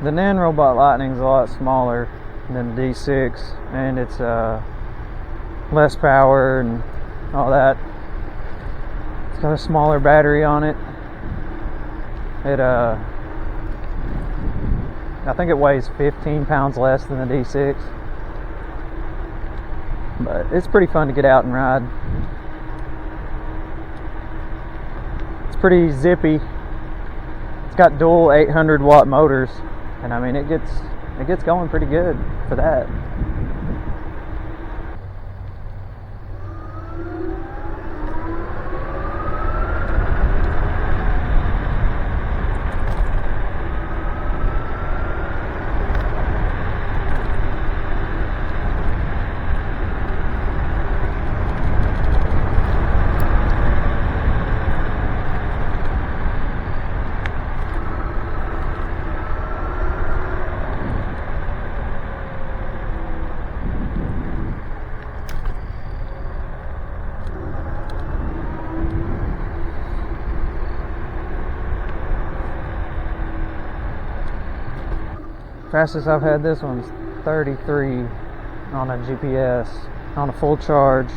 The Nanrobot Lightning's a lot smaller than the D6, and it's less power and all that. It's got a smaller battery on it. I think it weighs 15 pounds less than the D6, but it's pretty fun to get out and ride. It's pretty zippy. It's got dual 800-watt motors, and I mean it gets going pretty good for that. Fastest I've had this one's 33 on a GPS on a full charge.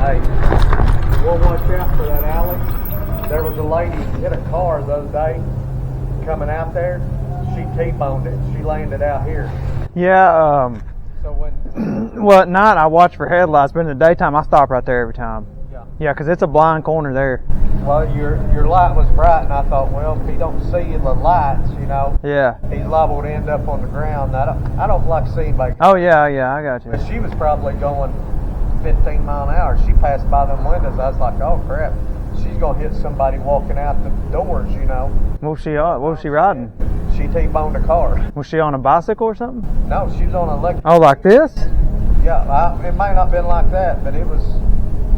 Hey, we'll watch out for that alley. There was a lady hit a car the other day coming out there. She T-boned it. She landed out here. Yeah, So when... well, at night I watch for headlights, but in the daytime I stop right there every time. Yeah, because it's a blind corner there. Well, your light was bright, and I thought, well, if he don't see the lights, you know, Yeah. he's liable to end up on the ground. I don't like seeing anybody. Oh yeah, I got you. But she was probably going 15 mile an hour. She passed by them windows. I was like, oh crap, she's gonna hit somebody walking out the doors, you know. What was she riding? She T-boned a car. Was she on a bicycle or something? No, she was on an electric. Oh, like this? Yeah, it might not have been like that, but it was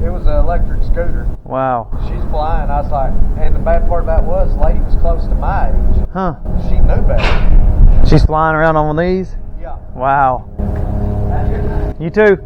an electric scooter. Wow. She's flying. I was like, and the bad part about it was, the lady was close to my age. Huh. She knew better. She's flying around on one of these? Yeah. Wow. You too.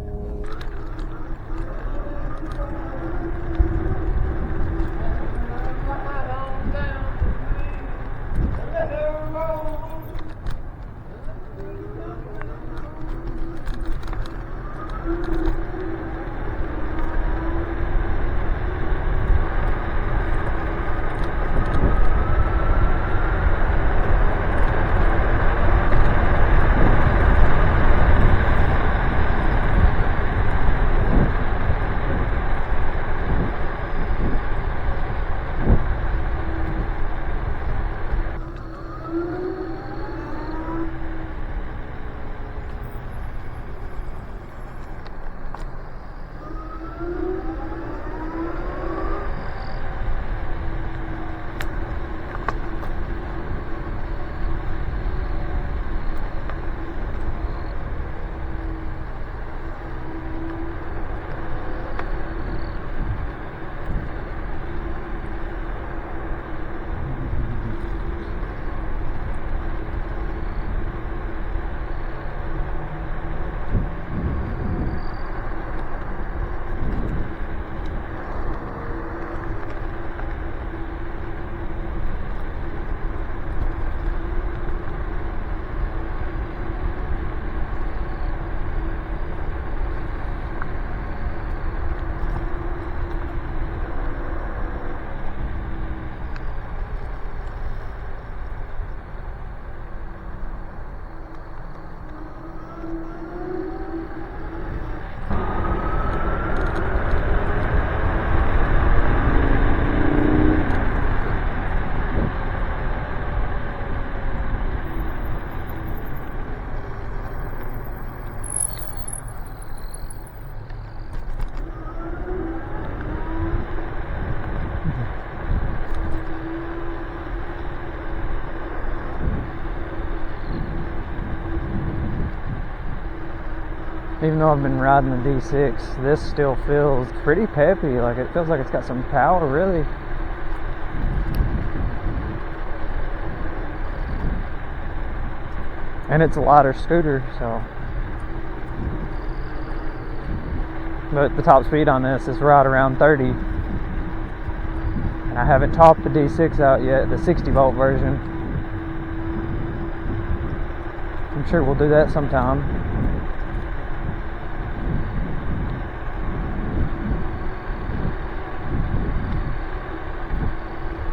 Even though I've been riding the D6, this still feels pretty peppy. Like, it feels like it's got some power, really. And it's a lighter scooter, so. But the top speed on this is right around 30. And I haven't topped the D6 out yet, the 60 volt version. I'm sure we'll do that sometime.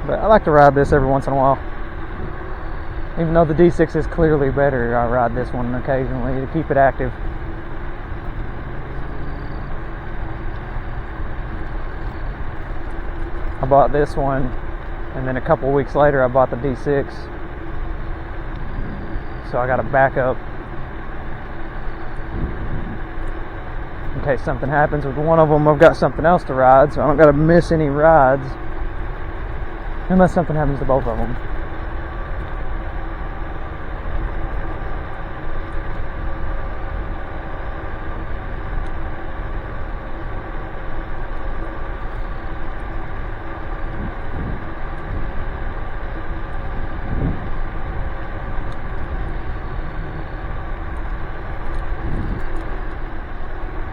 But I like to ride this every once in a while. Even though the D6 is clearly better, I ride this one occasionally to keep it active. I bought this one, and then a couple weeks later I bought the D6. So I got a backup in case something happens with one of them. I've got something else to ride, so I don't got to miss any rides unless something happens to both of them.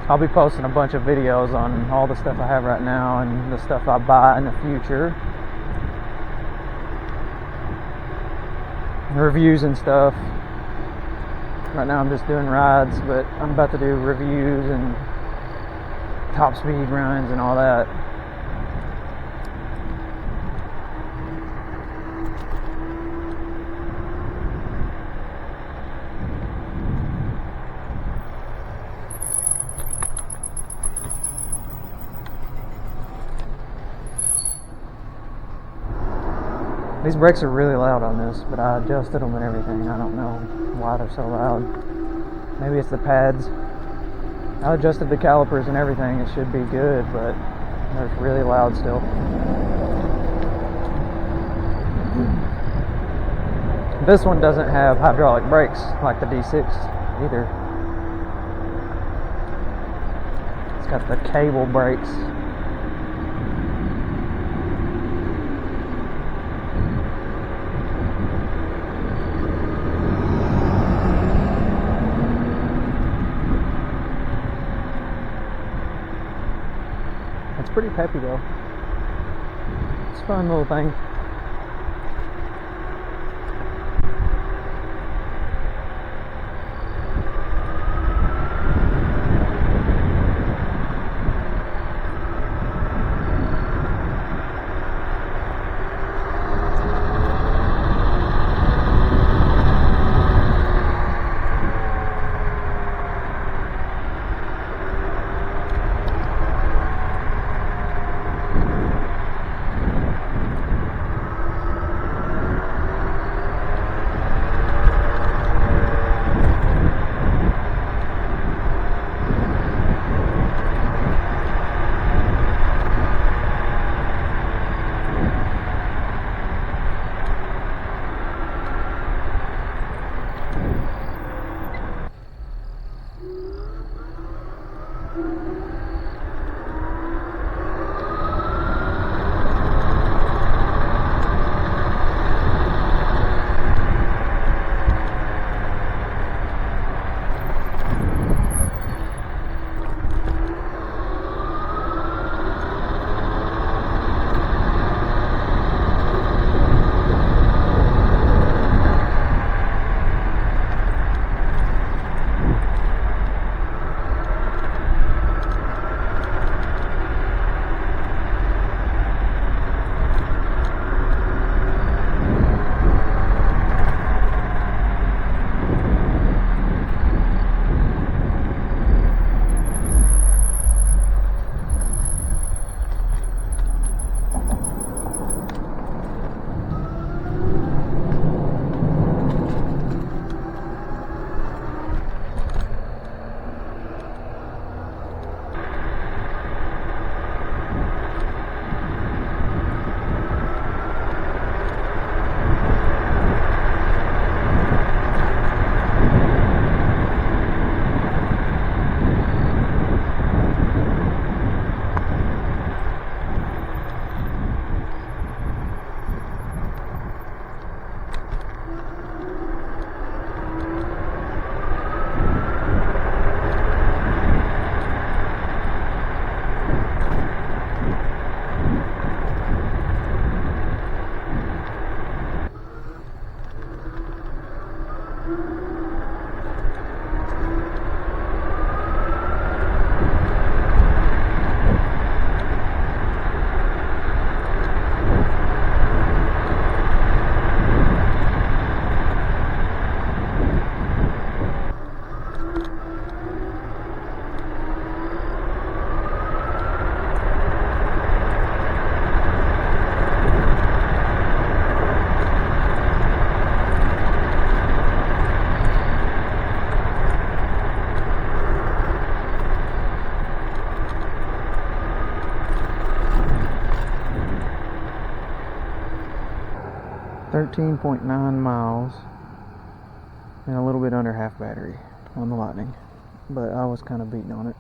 I'll be posting a bunch of videos on all the stuff I have right now and the stuff I buy in the future. Reviews and stuff. Right now I'm just doing rides, but I'm about to do reviews and top speed runs and all that. These brakes are really loud on this, but I adjusted them and everything. I don't know why they're so loud. Maybe it's the pads. I adjusted the calipers and everything. It should be good, but they're really loud still. This one doesn't have hydraulic brakes like the D6 either. It's got the cable brakes. It's pretty peppy though. It's a fun little thing. .9 miles and a little bit under half battery on the Lightning, but I was kind of beating on it.